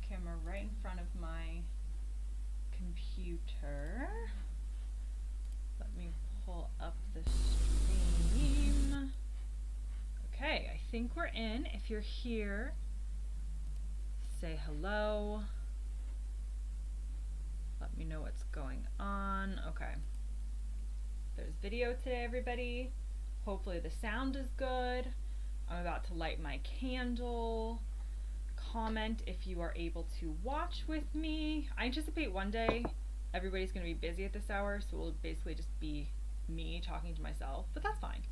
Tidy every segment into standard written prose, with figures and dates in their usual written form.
camera right in front of my computer. Let me pull up the stream. Okay, I think we're in. If you're here, say hello. Let me know what's going on. Okay. There's video today, everybody. Hopefully the sound is good. I'm about to light my candle. Comment if you are able to watch with me. I anticipate one day everybody's going to be busy at this hour, so it will basically just be me talking to myself, but that's fine.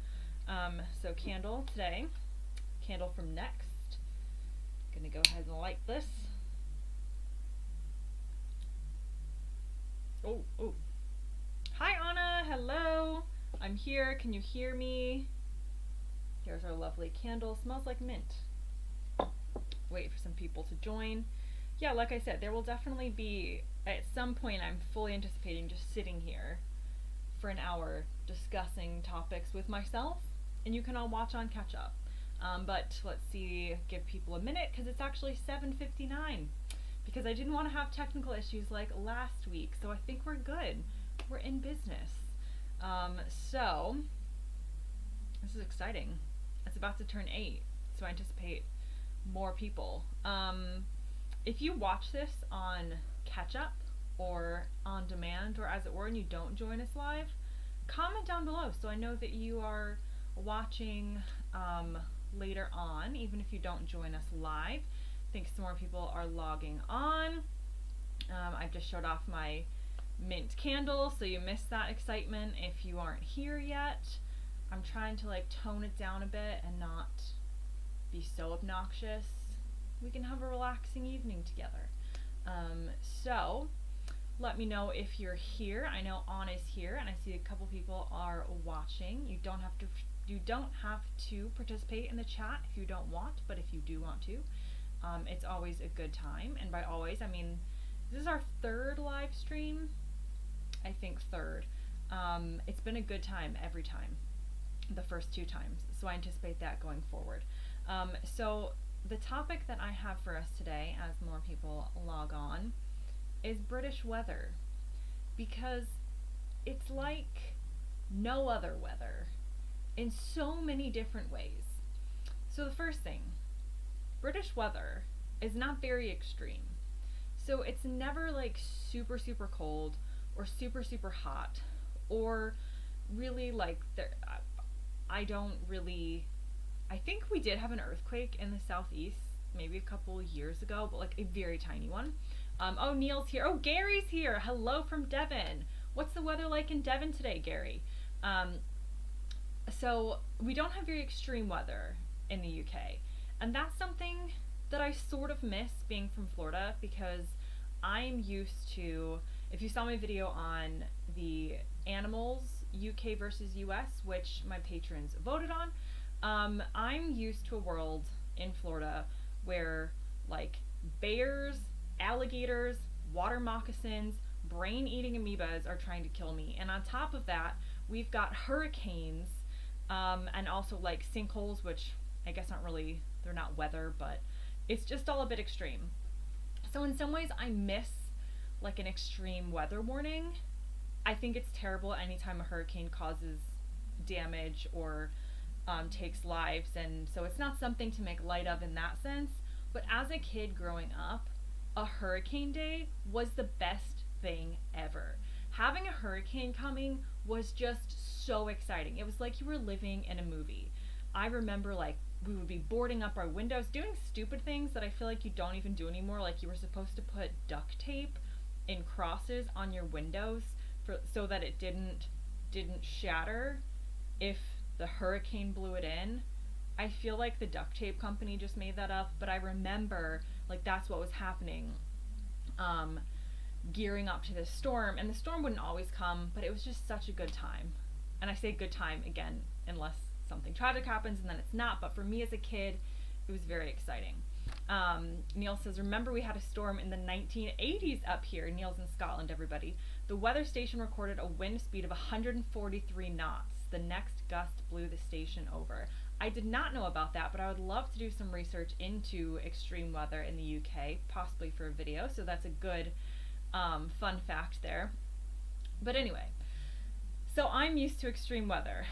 So candle today, candle from Next. Gonna go ahead and light this. Oh. Hi Anna, hello. I'm here, can you hear me? Here's our lovely candle, smells like mint. Wait for some people to join. Yeah, like I said, there will definitely be, at some point I'm fully anticipating just sitting here for an hour discussing topics with myself, and you can all watch on catch up. But let's see, give people a minute, because it's actually 7:59, because I didn't want to have technical issues like last week, so I think we're good. We're in business. So, this is exciting. It's about to turn 8, so I anticipate more people. If you watch this on catch up or on demand, or as it were, and you don't join us live, comment down below so I know that you are watching later on, even if you don't join us live. I think some more people are logging on. I've just showed off my mint candle, so you missed that excitement if you aren't here yet. I'm trying to like tone it down a bit and not be so obnoxious. We can have a relaxing evening together. So let me know if you're here. I know Anna's here, and I see a couple people are watching. You don't have to participate in the chat if you don't want, but if you do want to, it's always a good time. And by always, I mean this is our third live stream. I think third. It's been a good time every time, the first 2 times, so I anticipate that going forward. So the topic that I have for us today, as more people log on, is British weather, because it's like no other weather in so many different ways. So the first thing, British weather is not very extreme. So it's never like super, super cold or super, super hot, or really like I think we did have an earthquake in the southeast maybe a couple years ago, but like a very tiny one. Oh, Neil's here. Oh, Gary's here. Hello from Devon. What's the weather like in Devon today, Gary? So we don't have very extreme weather in the UK, and that's something that I sort of miss being from Florida, because I'm used to, if you saw my video on the animals UK versus US, which my patrons voted on, I'm used to a world in Florida where like bears, alligators, water moccasins, brain-eating amoebas are trying to kill me. And on top of that, we've got hurricanes, and also like sinkholes, which I guess they're not weather, but it's just all a bit extreme. So in some ways I miss like an extreme weather warning. I think it's terrible anytime a hurricane causes damage or takes lives, and so it's not something to make light of in that sense. But as a kid growing up, a hurricane day was the best thing ever. Having a hurricane coming was just so exciting. It was like you were living in a movie. I remember like we would be boarding up our windows, doing stupid things that I feel like you don't even do anymore. Like you were supposed to put duct tape in crosses on your windows so that it didn't shatter if the hurricane blew it in. I feel like the duct tape company just made that up, but I remember like that's what was happening, gearing up to this storm. And the storm wouldn't always come, but it was just such a good time. And I say good time again unless something tragic happens, and then it's not. But for me as a kid, it was very exciting. Neil says, remember we had a storm in the 1980s up here. Neil's in Scotland, everybody. The weather station recorded a wind speed of 143 knots. The next gust blew the station over. I did not know about that, but I would love to do some research into extreme weather in the UK, possibly for a video. So that's a good fun fact there. But anyway, so I'm used to extreme weather.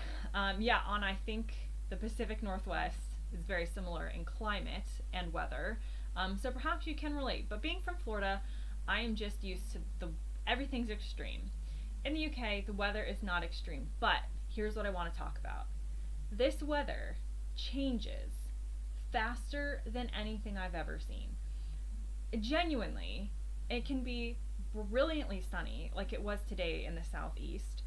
Yeah, I think the Pacific Northwest is very similar in climate and weather. So perhaps you can relate. But being from Florida, I am just used to everything's extreme. In the UK, the weather is not extreme. But here's what I want to talk about. This weather changes faster than anything I've ever seen. Genuinely, it can be brilliantly sunny, like it was today in the southeast.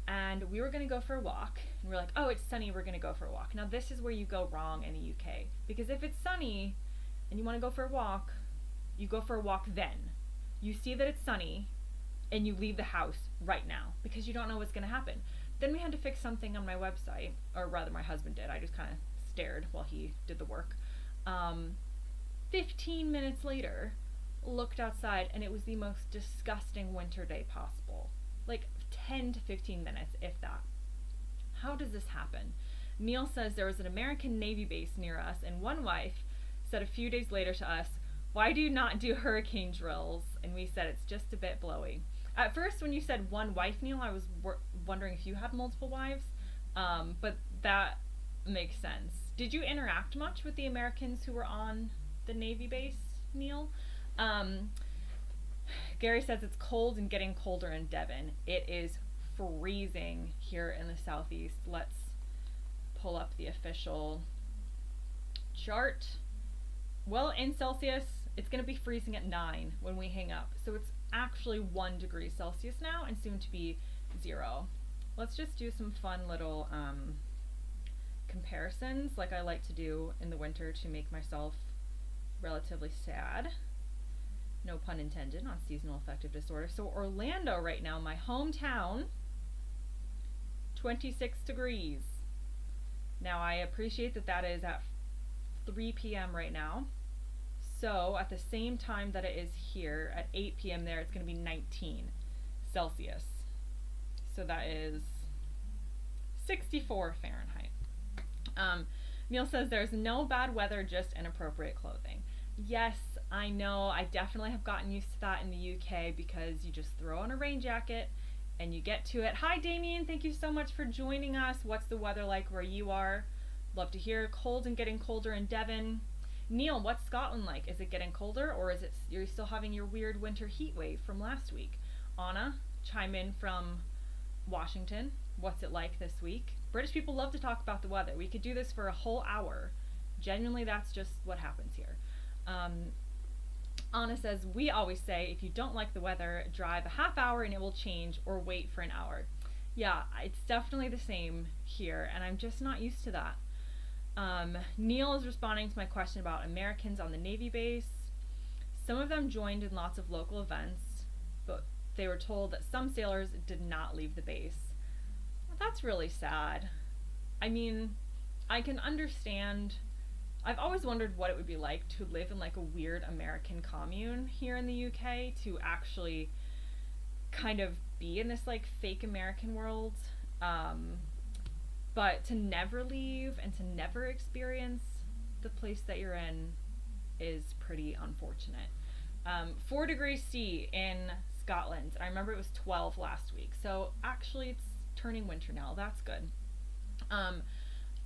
And we were going to go for a walk, and we're like, oh, it's sunny, we're going to go for a walk. Now, this is where you go wrong in the UK, because if it's sunny and you want to go for a walk, you go for a walk then. You see that it's sunny, and you leave the house right now, because you don't know what's going to happen. Then we had to fix something on my website, or rather my husband did. I just kind of stared while he did the work. 15 minutes later, looked outside, and it was the most disgusting winter day possible. Like 10 to 15 minutes, if that. How does this happen? Neil says there was an American Navy base near us, and one wife said a few days later to us, "Why do you not do hurricane drills?" And we said it's just a bit blowy. At first, when you said one wife, Neil, I was wondering if you had multiple wives, but that makes sense. Did you interact much with the Americans who were on the Navy base, Neil? Gary says it's cold and getting colder in Devon. It is freezing here in the southeast. Let's pull up the official chart. Well, in Celsius, it's going to be freezing at 9 when we hang up. So it's actually 1 degree Celsius now and soon to be 0. Let's just do some fun little comparisons like I like to do in the winter to make myself relatively sad. No pun intended on seasonal affective disorder. So Orlando right now, my hometown, 26 degrees. Now I appreciate that that is at 3 p.m. right now. So at the same time that it is here at 8 p.m. there, it's going to be 19 Celsius. So that is 64 Fahrenheit. Neil says there's no bad weather, just inappropriate clothing. Yes, I know. I definitely have gotten used to that in the UK because you just throw on a rain jacket and you get to it. Hi, Damien. Thank you so much for joining us. What's the weather like where you are? Love to hear. Cold and getting colder in Devon. Neil, what's Scotland like? Is it getting colder, or is it you're still having your weird winter heat wave from last week? Anna, chime in from Washington. What's it like this week? British people love to talk about the weather. We could do this for a whole hour. Genuinely, that's just what happens here. Anna says, we always say, if you don't like the weather, drive a half hour and it will change, or wait for an hour. Yeah, it's definitely the same here, and I'm just not used to that. Neil is responding to my question about Americans on the Navy base. Some of them joined in lots of local events, but they were told that some sailors did not leave the base. Well, that's really sad. I mean, I can understand. I've always wondered what it would be like to live in like a weird American commune here in the UK, to actually kind of be in this like fake American world. But to never leave and to never experience the place that you're in is pretty unfortunate. 4 degrees C in Scotland. I remember it was 12 last week. So actually it's turning winter now. That's good. I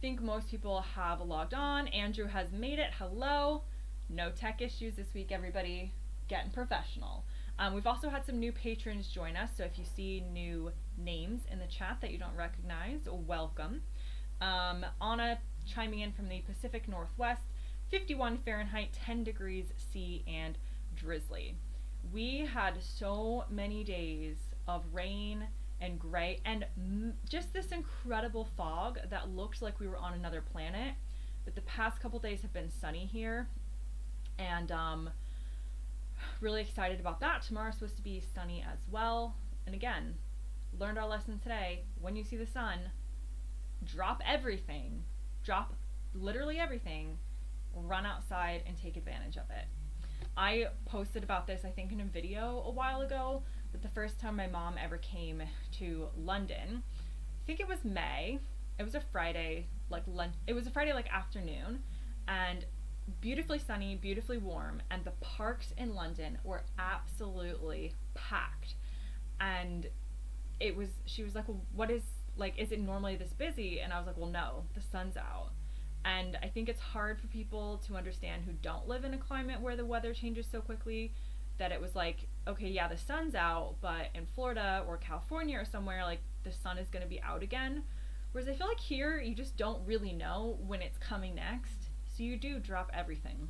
think most people have logged on. Andrew has made it. Hello. No tech issues this week, everybody. Getting professional. We've also had some new patrons join us, so if you see new names in the chat that you don't recognize, welcome. Anna chiming in from the Pacific Northwest, 51 Fahrenheit, 10 degrees C, and drizzly. We had so many days of rain and gray and just this incredible fog that looked like we were on another planet. But the past couple days have been sunny here, and really excited about that. Tomorrow's supposed to be sunny as well. And again, learned our lesson today. When you see the sun, drop everything. Drop literally everything. Run outside and take advantage of it. I posted about this, I think, in a video a while ago, but the first time my mom ever came to London, I think it was May, It was a Friday, like lunch. It was a Friday like afternoon, and beautifully sunny, beautifully warm, and the parks in London were absolutely packed. And she was like, well, what is, like, is it normally this busy? And I was like, well, no, the sun's out. And I think it's hard for people to understand who don't live in a climate where the weather changes so quickly, that it was like, okay, yeah, the sun's out, but in Florida or California or somewhere, like, the sun is going to be out again. Whereas I feel like here, you just don't really know when it's coming next. So you do drop everything.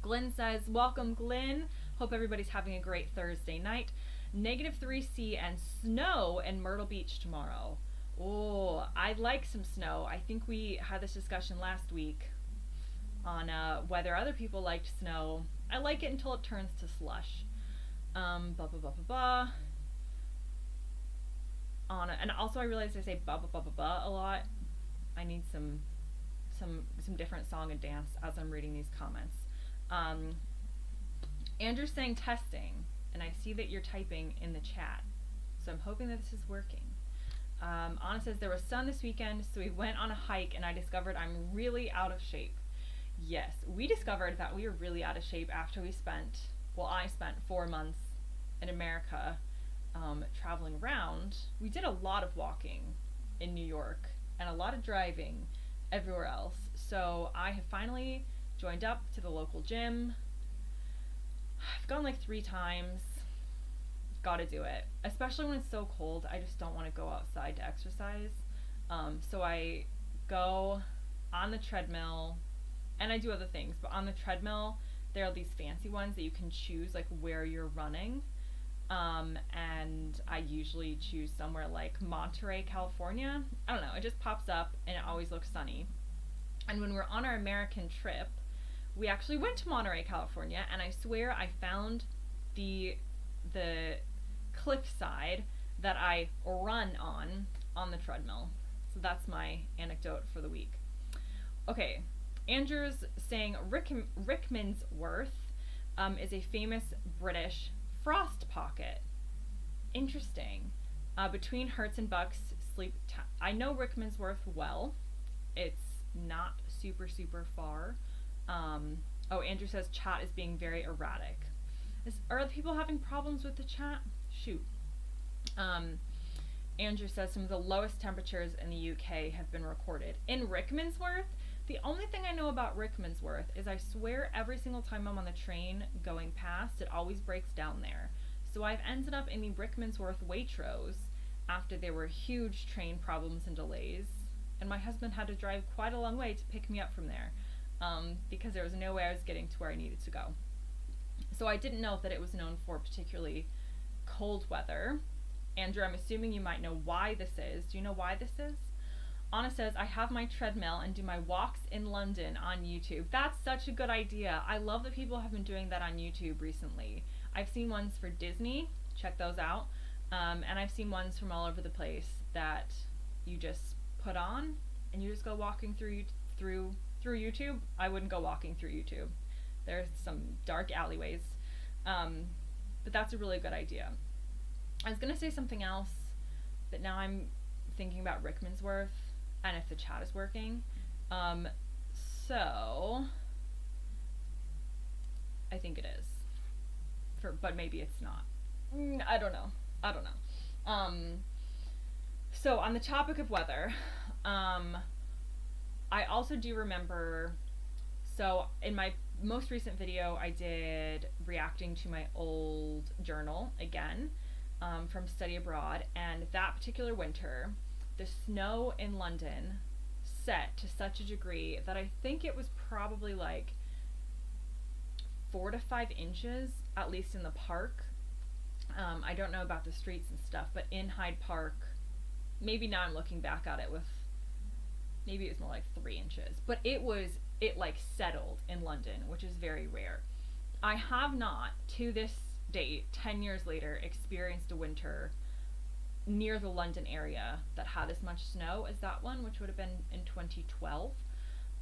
Glenn says, welcome, Glenn. Hope everybody's having a great Thursday night. -3C and snow in Myrtle Beach tomorrow. Oh, I like some snow. I think we had this discussion last week on whether other people liked snow. I like it until it turns to slush. Blah, blah, blah, blah, blah. And also I realized I say blah, blah, blah, blah, blah a lot. I need some different song and dance as I'm reading these comments. Andrew's saying testing, and I see that you're typing in the chat. So I'm hoping that this is working. Anna says, there was sun this weekend, so we went on a hike and I discovered I'm really out of shape. Yes, we discovered that we were really out of shape after I spent 4 months in America traveling around. We did a lot of walking in New York and a lot of driving everywhere else. So I have finally joined up to the local gym. I've gone like 3 times. Gotta do it, especially when it's so cold. I just don't want to go outside to exercise, so I go on the treadmill, and I do other things, but on the treadmill there are these fancy ones that you can choose like where you're running, and I usually choose somewhere like Monterey, California. I don't know, it just pops up and it always looks sunny. And when we're on our American trip, we actually went to Monterey, California, and I swear I found the cliffside that I run on the treadmill. So that's my anecdote for the week. Okay, Andrew's saying Rickmansworth is a famous British frost pocket. Interesting. Between Herts and Bucks, I know Rickmansworth well. It's not super far. Andrew says chat is being very erratic. Are the people having problems with the chat? Shoot. Andrew says some of the lowest temperatures in the UK have been recorded. In Rickmansworth, the only thing I know about Rickmansworth is I swear every single time I'm on the train going past, it always breaks down there. So I've ended up in the Rickmansworth Waitrose after there were huge train problems and delays, and my husband had to drive quite a long way to pick me up from there, because there was no way I was getting to where I needed to go. So I didn't know that it was known for particularly cold weather. Andrew, I'm assuming you might know why this is. Do you know why this is? Anna says, I have my treadmill and do my walks in London on YouTube. That's such a good idea. I love that people have been doing that on YouTube recently. I've seen ones for Disney. Check those out. And I've seen ones from all over the place that you just put on and you just go walking through YouTube. I wouldn't go walking through YouTube. There's some dark alleyways. But that's a really good idea. I was going to say something else, but now I'm thinking about Rickmansworth and if the chat is working. So I think it is. But maybe it's not. I don't know. So on the topic of weather, I also do remember, so in my most recent video I did reacting to my old journal again, from study abroad, and that particular winter the snow in London set to such a degree that I think it was probably like 4 to 5 inches, at least in the park. I don't know about the streets and stuff, but in Hyde Park, maybe now I'm looking back at it with, maybe it was more like 3 inches, but it like settled in London, which is very rare. I have not, to this date, 10 years later, experienced a winter near the London area that had as much snow as that one, which would have been in 2012.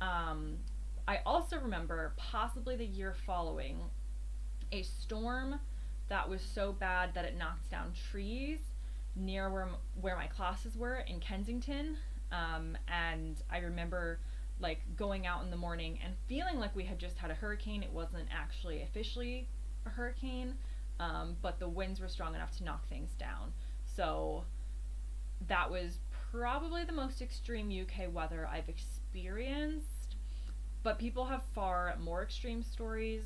I also remember, possibly the year following, a storm that was so bad that it knocked down trees near where my classes were in Kensington. And I remember like going out in the morning and feeling like we had just had a hurricane. It wasn't actually officially a hurricane, but the winds were strong enough to knock things down. So that was probably the most extreme UK weather I've experienced. But people have far more extreme stories,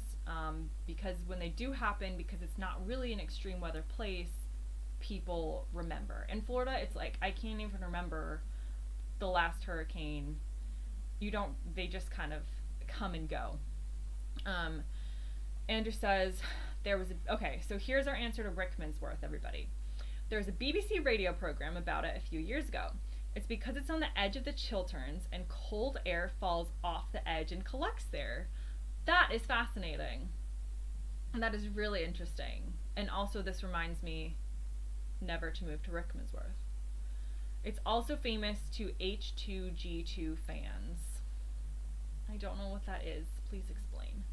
because when they do happen, because it's not really an extreme weather place, people remember. In Florida, it's like I can't even remember the last hurricane. They just kind of come and go. Andrew says, okay, so here's our answer to Rickmansworth, everybody. There was a BBC radio program about it a few years ago. It's because it's on the edge of the Chilterns and cold air falls off the edge and collects there. That is fascinating. And that is really interesting. And also this reminds me never to move to Rickmansworth. It's also famous to H2G2 fans. I don't know what that is. Please explain.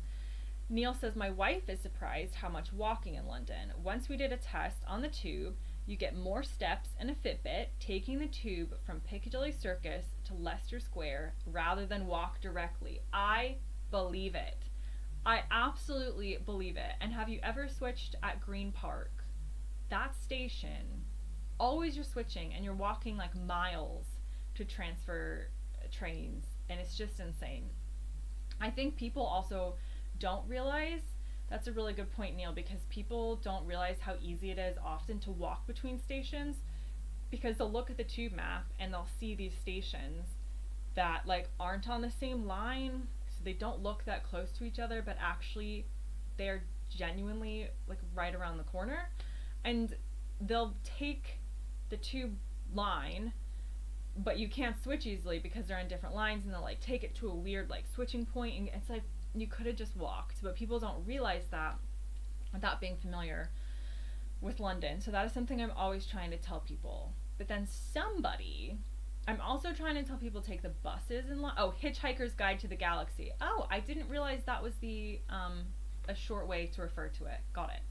Neil says, my wife is surprised how much walking in London. Once we did a test on the tube, you get more steps and a Fitbit taking the tube from Piccadilly Circus to Leicester Square rather than walk directly. I believe it. I absolutely believe it. And have you ever switched at Green Park? That station, always you're switching and you're walking like miles to transfer trains, and it's just insane. I think people also don't realize, that's a really good point, Neil, because people don't realize how easy it is often to walk between stations, because they'll look at the tube map and they'll see these stations that like aren't on the same line, so they don't look that close to each other, but actually they're genuinely like right around the corner, and they'll take the tube line, but you can't switch easily because they're on different lines, and they'll like take it to a weird like switching point, and it's like you could have just walked, but people don't realize that without being familiar with London. So that is something I'm always trying to tell people. But then I'm also trying to tell people take the buses in Hitchhiker's Guide to the Galaxy. Oh, I didn't realize that was the a short way to refer to it. Got it.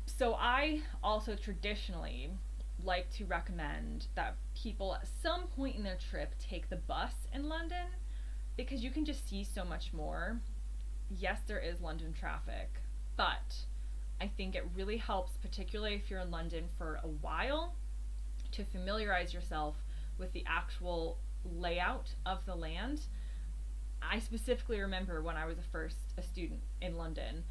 So I also traditionally like to recommend that people at some point in their trip take the bus in London, because you can just see so much more. Yes, there is London traffic, but I think it really helps, particularly if you're in London for a while, to familiarize yourself with the actual layout of the land. I specifically remember when I was a student in London,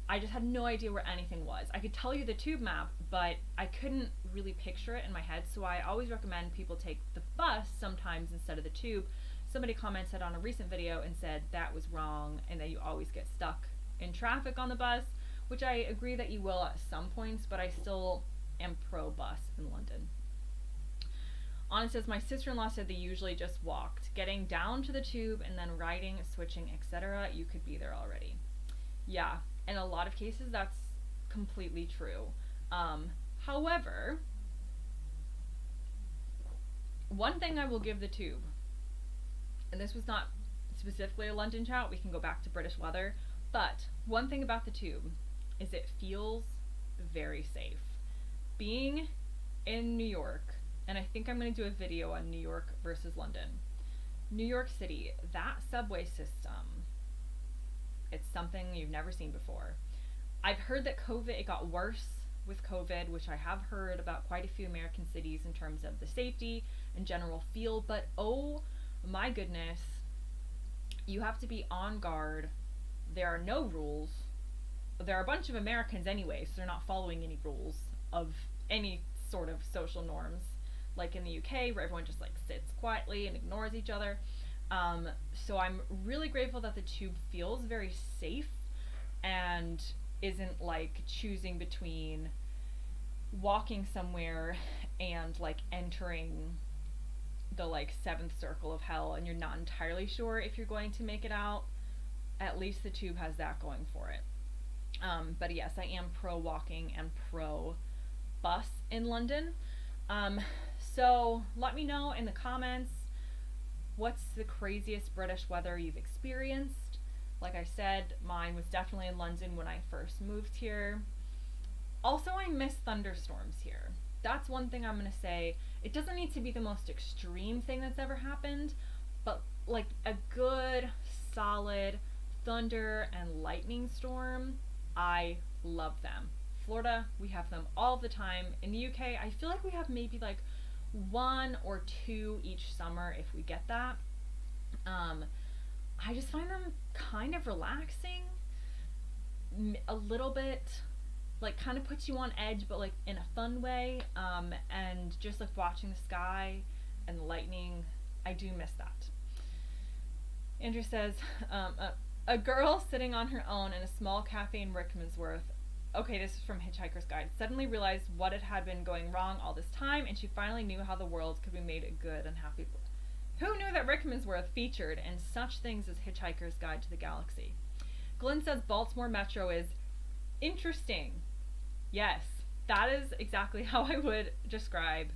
I just had no idea where anything was. I could tell you the tube map, but I couldn't really picture it in my head, so I always recommend people take the bus sometimes instead of the tube. Somebody commented on a recent video and said that was wrong and that you always get stuck in traffic on the bus, which I agree that you will at some points, but I still am pro bus in London. Anna says, my sister-in-law said they usually just walked. Getting down to the tube and then riding, switching, etc., you could be there already. Yeah, in a lot of cases that's completely true. However, one thing I will give the tube, and this was not specifically a London chat, we can go back to British weather, but one thing about the tube is it feels very safe. Being in New York, and I think I'm going to do a video on New York versus London. New York City, that subway system, it's something you've never seen before. I've heard that it got worse with COVID, which I have heard about quite a few American cities in terms of the safety and general feel, but oh my goodness, you have to be on guard. There are no rules. There are a bunch of Americans anyway, so they're not following any rules of any sort of social norms, like in the UK where everyone just like sits quietly and ignores each other. So I'm really grateful that the tube feels very safe and isn't like choosing between walking somewhere and like entering the like seventh circle of hell and you're not entirely sure if you're going to make it out. At least the tube has that going for it. But yes, I am pro walking and pro bus in London. So let me know in the comments, what's the craziest British weather you've experienced? Like I said, mine was definitely in London when I first moved here. Also, I miss thunderstorms here. That's one thing I'm going to say. It doesn't need to be the most extreme thing that's ever happened, but like a good, solid thunder and lightning storm, I love them. Florida, we have them all the time. In the UK, I feel like we have maybe like one or two each summer if we get that. I just find them kind of relaxing, a little bit like kind of puts you on edge, but like in a fun way. And just like watching the sky and the lightning, I do miss that. Andrew says, a girl sitting on her own in a small cafe in Rickmansworth. Okay, this is from Hitchhiker's Guide. Suddenly realized what it had been going wrong all this time, and she finally knew how the world could be made a good and happy place. Who knew that Rickmansworth featured in such things as Hitchhiker's Guide to the Galaxy? Glenn says Baltimore Metro is interesting. Yes, that is exactly how I would describe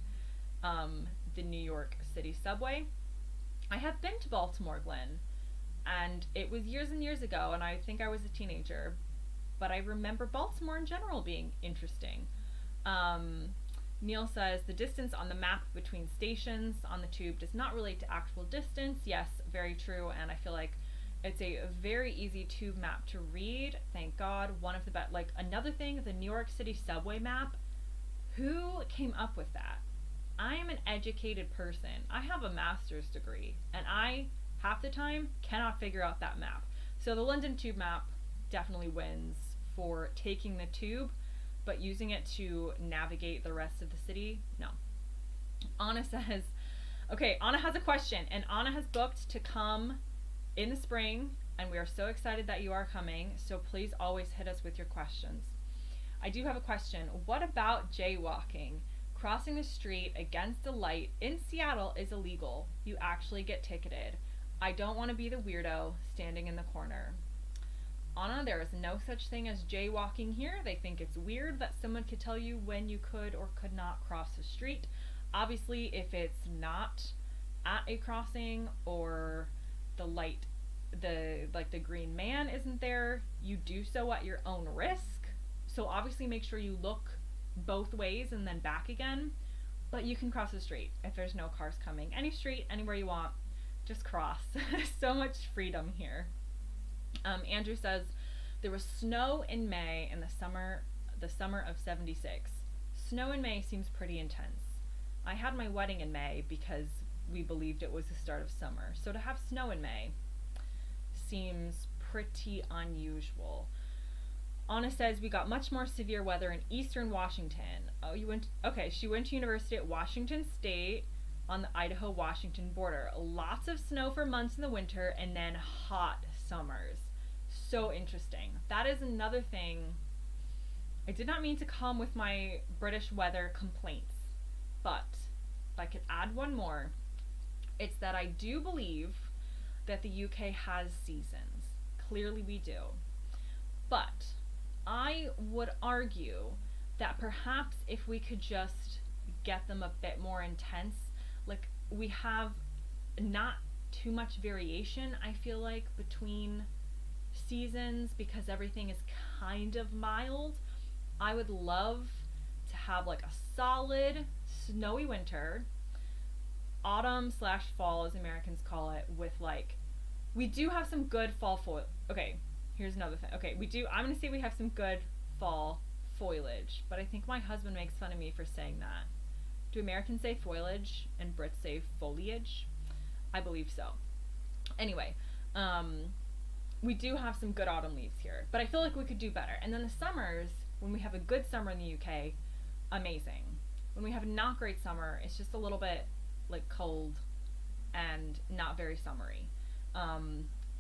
the New York City subway. I have been to Baltimore, Glenn, and it was years and years ago, and I think I was a teenager, but I remember Baltimore in general being interesting. Neil says the distance on the map between stations on the tube does not relate to actual distance. Yes, very true, and I feel like it's a very easy tube map to read. Thank God. One of the best. Like another thing, the New York City subway map. Who came up with that? I am an educated person. I have a master's degree, and I half the time cannot figure out that map. So the London tube map definitely wins for taking the tube, but using it to navigate the rest of the city, no. Anna says, okay, Anna has a question, and Anna has booked to come in the spring, and we are so excited that you are coming, so please always hit us with your questions. I do have a question. What about jaywalking? Crossing the street against a light in Seattle is illegal. You actually get ticketed. I don't want to be the weirdo standing in the corner. Anna, there is no such thing as jaywalking here. They think it's weird that someone could tell you when you could or could not cross the street. Obviously, if it's not at a crossing or the light, the green man isn't there, you do so at your own risk. So obviously make sure you look both ways and then back again, but you can cross the street if there's no cars coming. Any street, anywhere you want, just cross. So much freedom here. Andrew says there was snow in May in the summer of 76. Snow in May seems pretty intense. I had my wedding in May because we believed it was the start of summer. So to have snow in May seems pretty unusual. Anna says we got much more severe weather in eastern Washington. Oh, she went to university at Washington State on the Idaho-Washington border. Lots of snow for months in the winter and then hot summers. So interesting. That is another thing. I did not mean to come with my British weather complaints, but if I could add one more, it's that I do believe that the UK has seasons. Clearly we do. But I would argue that perhaps if we could just get them a bit more intense, like we have not too much variation, I feel like, between seasons because everything is kind of mild. I would love to have like a solid snowy winter, autumn/fall as Americans call it, with like, we do have some good fall okay, here's another thing. Okay, I'm gonna say we have some good fall foliage, but I think my husband makes fun of me for saying that. Do Americans say foliage and Brits say foliage? I believe so. Anyway, we do have some good autumn leaves here, but I feel like we could do better. And then the summers, when we have a good summer in the UK, amazing. When we have a not great summer, it's just a little bit like cold and not very summery.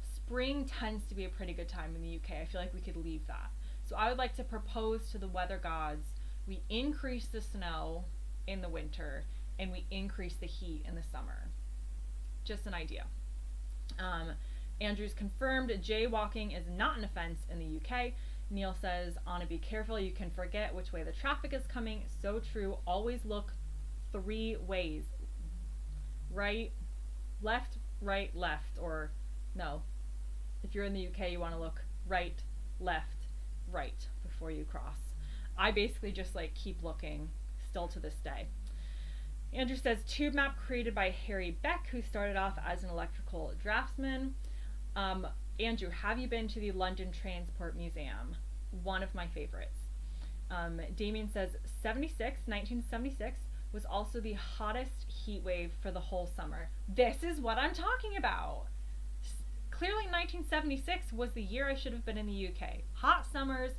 Spring tends to be a pretty good time in the UK. I feel like we could leave that. So I would like to propose to the weather gods, we increase the snow in the winter and we increase the heat in the summer. Just an idea. Andrew's confirmed jaywalking is not an offense in the UK. Neil says, Anna, be careful, you can forget which way the traffic is coming. So true. Always look 3 ways. Right, left, right, left. Or no, if you're in the UK, you want to look right, left, right before you cross. I basically just like keep looking still to this day. Andrew says tube map created by Harry Beck, who started off as an electrical draftsman. Andrew, have you been to the London Transport Museum? One of my favorites. Damien says 1976 was also the hottest heat wave for the whole summer. This is what I'm talking about. Clearly 1976 was the year I should have been in the UK. Hot summers,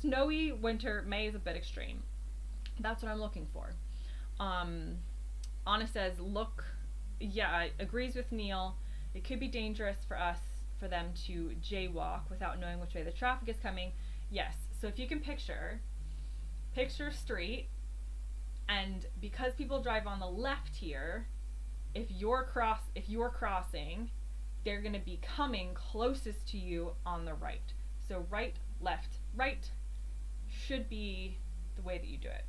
snowy winter. May is a bit extreme. That's what I'm looking for. Anna says, agrees with Neil. It could be dangerous for them to jaywalk without knowing which way the traffic is coming. Yes, so if you can picture a street, and because people drive on the left here, if you're crossing, they're going to be coming closest to you on the right. So right, left, right should be the way that you do it.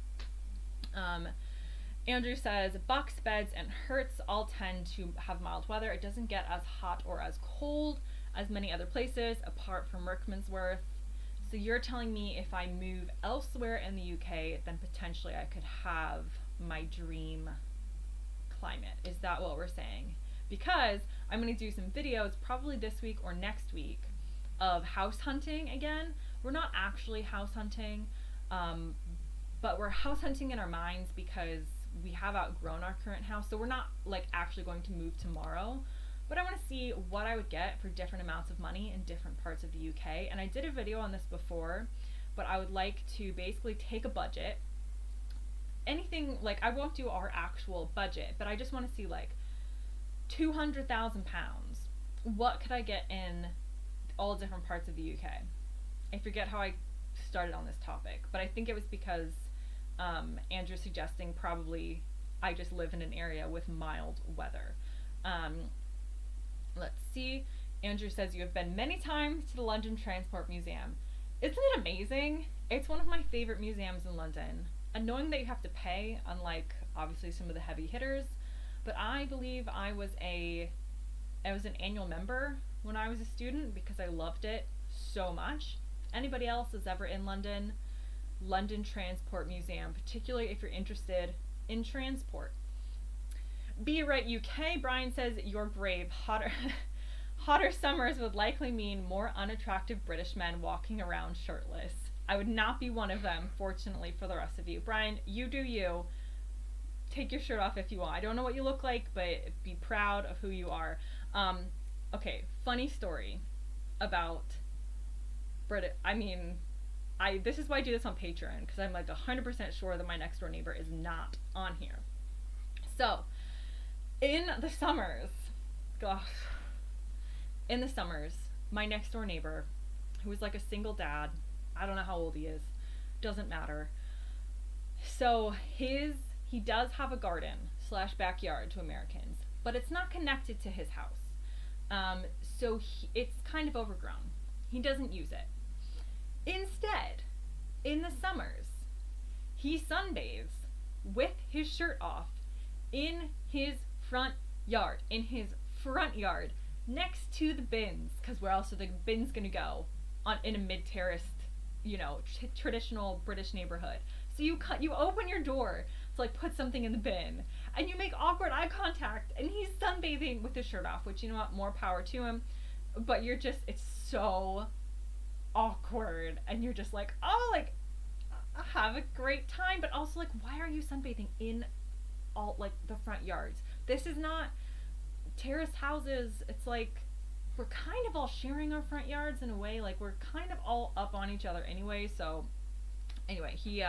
Andrew says, Bucks, Beds, and Hertz all tend to have mild weather. It doesn't get as hot or as cold as many other places, apart from Rickmansworth. So you're telling me if I move elsewhere in the UK, then potentially I could have my dream climate. Is that what we're saying? Because I'm going to do some videos probably this week or next week of house hunting again. We're not actually house hunting, but we're house hunting in our minds because we have outgrown our current house. So we're not like actually going to move tomorrow, but I want to see what I would get for different amounts of money in different parts of the UK. And I did a video on this before, but I would like to basically take a budget. Anything, like I won't do our actual budget, but I just want to see like £200,000. What could I get in all different parts of the UK? I forget how I started on this topic, but I think it was because Andrew's suggesting probably I just live in an area with mild weather. Let's see. Andrew says you have been many times to the London Transport Museum. Isn't it amazing? It's one of my favorite museums in London. And knowing that you have to pay, unlike obviously some of the heavy hitters, but I believe I was an annual member when I was a student because I loved it so much. If anybody else is ever in London Transport Museum, particularly if you're interested in transport. Be Right UK, Brian says, you're brave. Hotter summers would likely mean more unattractive British men walking around shirtless. I would not be one of them, fortunately for the rest of you. Brian, you do you. Take your shirt off if you want. I don't know what you look like, but be proud of who you are. Okay, funny story about this is why I do this on Patreon, because I'm like 100% sure that my next door neighbor is not on here. So, in the summers, my next door neighbor, who was like a single dad, I don't know how old he is, doesn't matter. So he does have a garden / backyard to Americans, but it's not connected to his house. So it's kind of overgrown. He doesn't use it. Instead, in the summers, he sunbathes with his shirt off in his front yard, next to the bins, because where else are the bins gonna go in a mid-terraced, traditional British neighborhood? So you open your door to like put something in the bin, and you make awkward eye contact, and he's sunbathing with his shirt off, which, you know what, more power to him, but it's so awkward, and you're just like, oh, like, have a great time, but also like, why are you sunbathing in all like the front yards? This is not terrace houses. It's like we're kind of all sharing our front yards in a way, like we're kind of all up on each other anyway. So anyway, he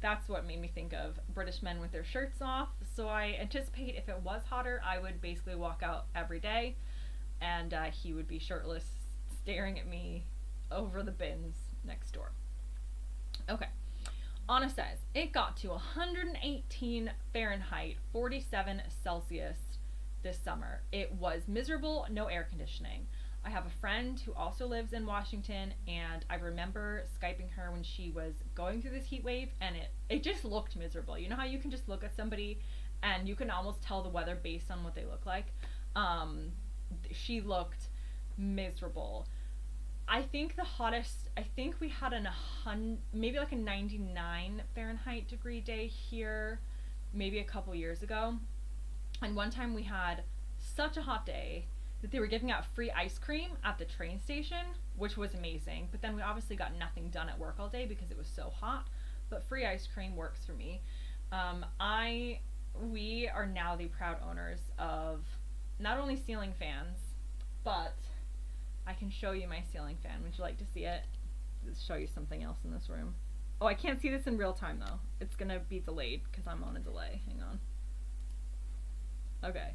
that's what made me think of British men with their shirts off. So I anticipate if it was hotter, I would basically walk out every day, and he would be shirtless staring at me over the bins next door. Okay. Anna says, it got to 118 Fahrenheit, 47 Celsius this summer. It was miserable, no air conditioning. I have a friend who also lives in Washington, and I remember Skyping her when she was going through this heat wave, and it just looked miserable. You know how you can just look at somebody and you can almost tell the weather based on what they look like? She looked miserable. I think the hottest, I think we had maybe like a 99 Fahrenheit degree day here, maybe a couple years ago. And one time we had such a hot day that they were giving out free ice cream at the train station, which was amazing. But then we obviously got nothing done at work all day because it was so hot. But free ice cream works for me. We are now the proud owners of not only ceiling fans, but I can show you my ceiling fan. Would you like to see it? Let's show you something else in this room. Oh, I can't see this in real time though. It's gonna be delayed because I'm on a delay. Hang on. Okay.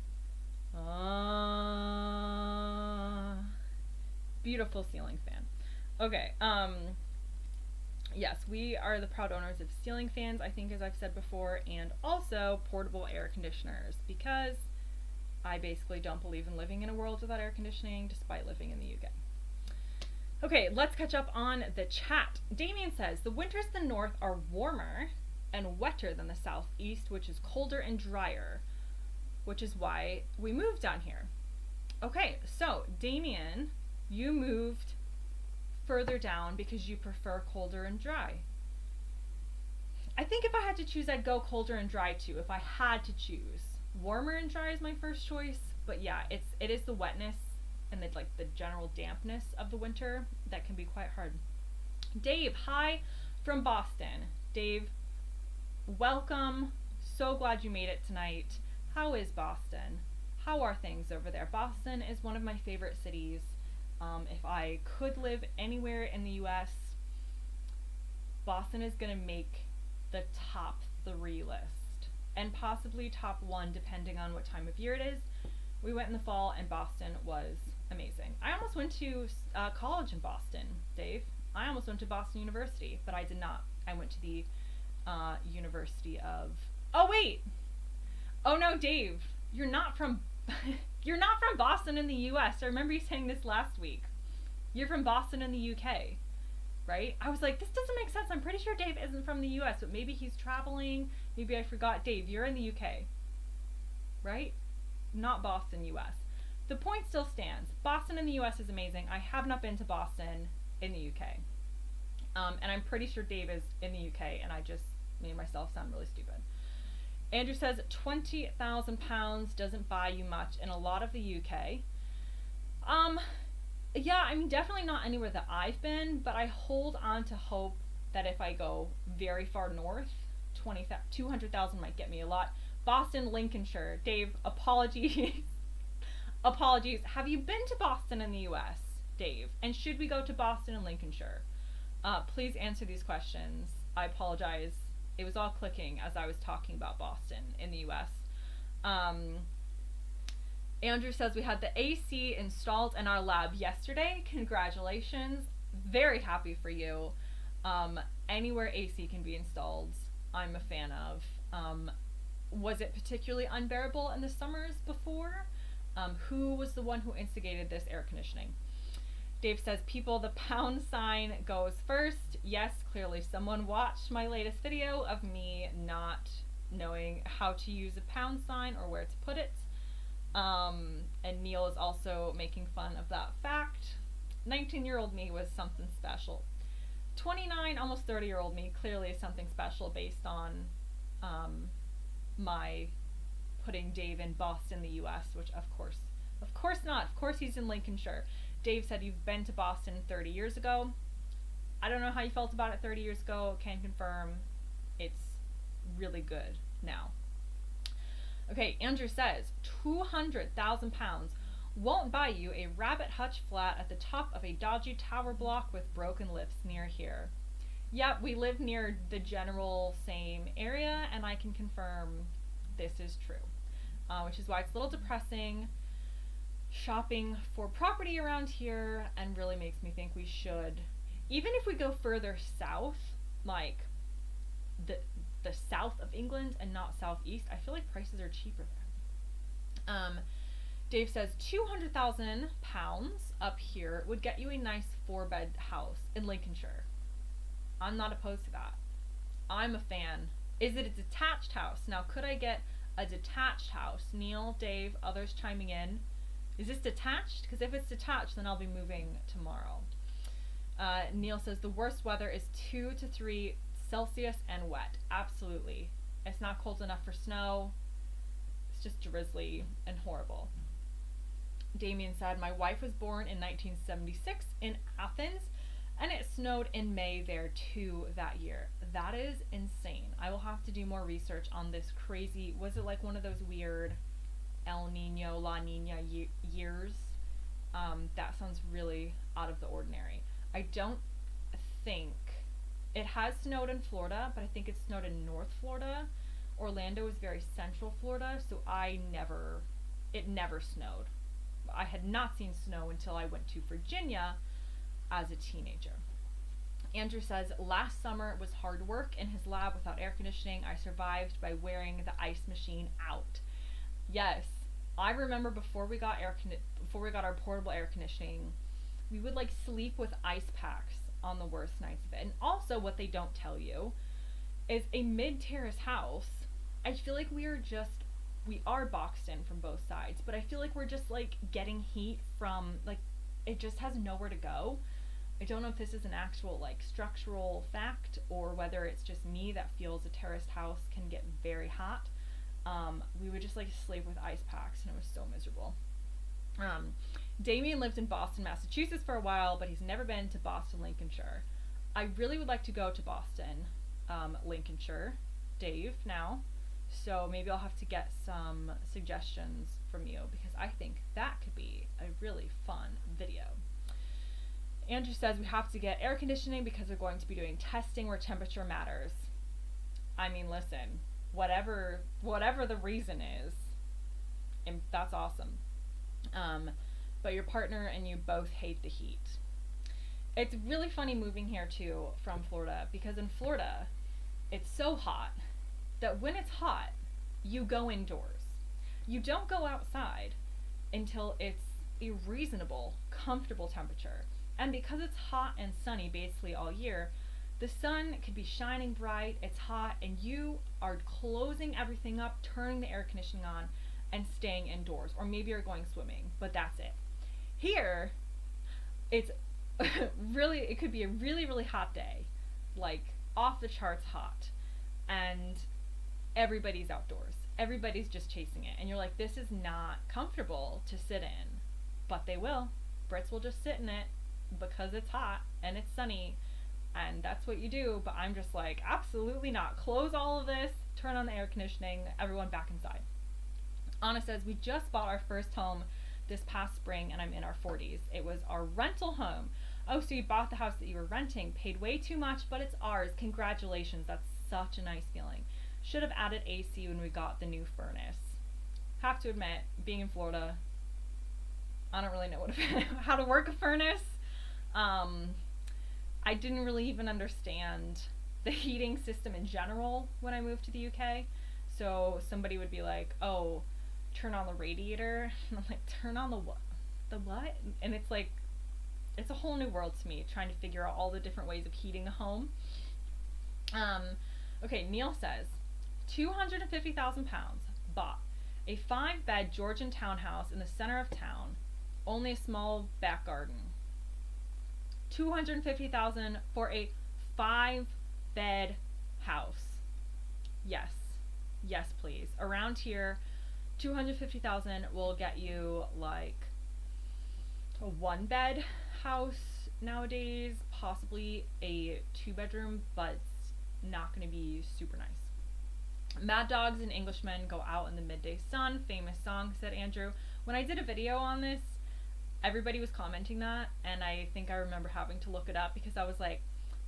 Beautiful ceiling fan. Okay. Yes, we are the proud owners of ceiling fans, I think, as I've said before, and also portable air conditioners, because I basically don't believe in living in a world without air conditioning, despite living in the UK. Okay, let's catch up on the chat. Damien says, the winters in the north are warmer and wetter than the southeast, which is colder and drier, which is why we moved down here. Okay, so Damien, you moved further down because you prefer colder and dry. I think if I had to choose, I'd go colder and dry too, if I had to choose. Warmer and dry is my first choice, but yeah, it is the wetness and the general dampness of the winter that can be quite hard. Dave, hi from Boston. Dave, welcome. So glad you made it tonight. How is Boston? How are things over there? Boston is one of my favorite cities. If I could live anywhere in the US, Boston is gonna make the top 3 list, and possibly top 1 depending on what time of year it is. We went in the fall and Boston was amazing. I almost went to college in Boston, Dave. I almost went to Boston University, but I did not. I went to the University of... Oh wait! Oh no, Dave, you're not from you're not from Boston in the US. I remember you saying this last week. You're from Boston in the UK, right? I was like, this doesn't make sense. I'm pretty sure Dave isn't from the US, but maybe he's traveling. Maybe I forgot. Dave, you're in the UK, right? Not Boston, US. The point still stands. Boston in the US is amazing. I have not been to Boston in the UK. And I'm pretty sure Dave is in the UK, and I just made myself sound really stupid. Andrew says 20,000 pounds doesn't buy you much in a lot of the UK. Yeah, I mean, definitely not anywhere that I've been, but I hold on to hope that if I go very far north, 200,000 might get me a lot. Boston, Lincolnshire. Dave, apologies. Apologies. Have you been to Boston in the US, Dave? And should we go to Boston and Lincolnshire? Please answer these questions. I apologize. It was all clicking as I was talking about Boston in the US. Andrew says we had the AC installed in our lab yesterday. Congratulations. Very happy for you. Anywhere AC can be installed, I'm a fan of. Was it particularly unbearable in the summers before? Who was the one who instigated this air conditioning? Dave says, people, the pound sign goes first. Yes, clearly someone watched my latest video of me not knowing how to use a pound sign or where to put it. And Neil is also making fun of that fact. 19-year-old me was something special. 29, almost 30-year-old me clearly is something special based on my putting Dave in Boston, the US, which of course not. Of course he's in Lincolnshire. Dave said you've been to Boston 30 years ago. I don't know how you felt about it 30 years ago. Can confirm it's really good now. Okay, Andrew says 200,000 pounds won't buy you a rabbit hutch flat at the top of a dodgy tower block with broken lifts near here. Yep, we live near the general same area, and I can confirm this is true, which is why it's a little depressing shopping for property around here, and really makes me think we should, even if we go further south, like the south of England and not southeast, I feel like prices are cheaper there. Dave says 200,000 pounds up here would get you a nice 4-bed house in Lincolnshire. I'm not opposed to that. I'm a fan. Is it a detached house? Now, could I get a detached house? Neil, Dave, others chiming in. Is this detached? Because if it's detached, then I'll be moving tomorrow. Neil says the worst weather is 2 to 3 Celsius and wet. Absolutely. It's not cold enough for snow. It's just drizzly and horrible. Damien said, my wife was born in 1976 in Athens, and it snowed in May there too that year. That is insane. I will have to do more research on this crazy, was it like one of those weird El Nino, La Nina years? That sounds really out of the ordinary. I don't think, it has snowed in Florida, but I think it snowed in North Florida. Orlando is very central Florida, so it never snowed. I had not seen snow until I went to Virginia as a teenager. Andrew says, last summer was hard work in his lab without air conditioning. I survived by wearing the ice machine out. Yes, I remember before we got our portable air conditioning, we would like sleep with ice packs on the worst nights of it. And also what they don't tell you is a mid-terrace house, I feel like we are boxed in from both sides, but I feel like we're just like getting heat from, like, it just has nowhere to go. I don't know if this is an actual like structural fact or whether it's just me that feels a terraced house can get very hot. We would just like sleep with ice packs and it was so miserable. Damien lived in Boston, Massachusetts for a while, but he's never been to Boston, Lincolnshire. I really would like to go to Boston, Lincolnshire, Dave, now. So maybe I'll have to get some suggestions from you because I think that could be a really fun video. Andrew says we have to get air conditioning because we're going to be doing testing where temperature matters. I mean, listen, whatever the reason is, and that's awesome. But your partner and you both hate the heat. It's really funny moving here too from Florida because in Florida, it's so hot that when it's hot, you go indoors. You don't go outside until it's a reasonable, comfortable temperature. And because it's hot and sunny basically all year, the sun could be shining bright, it's hot, and you are closing everything up, turning the air conditioning on, and staying indoors. Or maybe you're going swimming, but that's it. Here, it's it could be a really, really hot day, like off the charts hot, and everybody's outdoors. Everybody's just chasing it. And you're like, this is not comfortable to sit in. But they will. Brits will just sit in it because it's hot and it's sunny. And that's what you do. But I'm just like, absolutely not. Close all of this. Turn on the air conditioning. Everyone back inside. Anna says, we just bought our first home this past spring and I'm in our 40s. It was our rental home. Oh, so you bought the house that you were renting. Paid way too much, but it's ours. Congratulations. That's such a nice feeling. Should have added AC when we got the new furnace. Have to admit, being in Florida, I don't really know how to work a furnace. I didn't really even understand the heating system in general when I moved to the UK. So somebody would be like, oh, turn on the radiator. And I'm like, turn on the what? The what? And it's like, it's a whole new world to me, trying to figure out all the different ways of heating a home. Okay, Neil says, 250,000 pounds, bought a 5-bed Georgian townhouse in the center of town, only a small back garden. 250,000 for a 5-bed house. Yes, please. Around here, 250,000 will get you like a 1-bed house nowadays, possibly a 2-bedroom, but it's not going to be super nice. Mad dogs and Englishmen go out in the midday sun. Famous song, said Andrew. When I did a video on this, everybody was commenting that, and I think I remember having to look it up because I was like,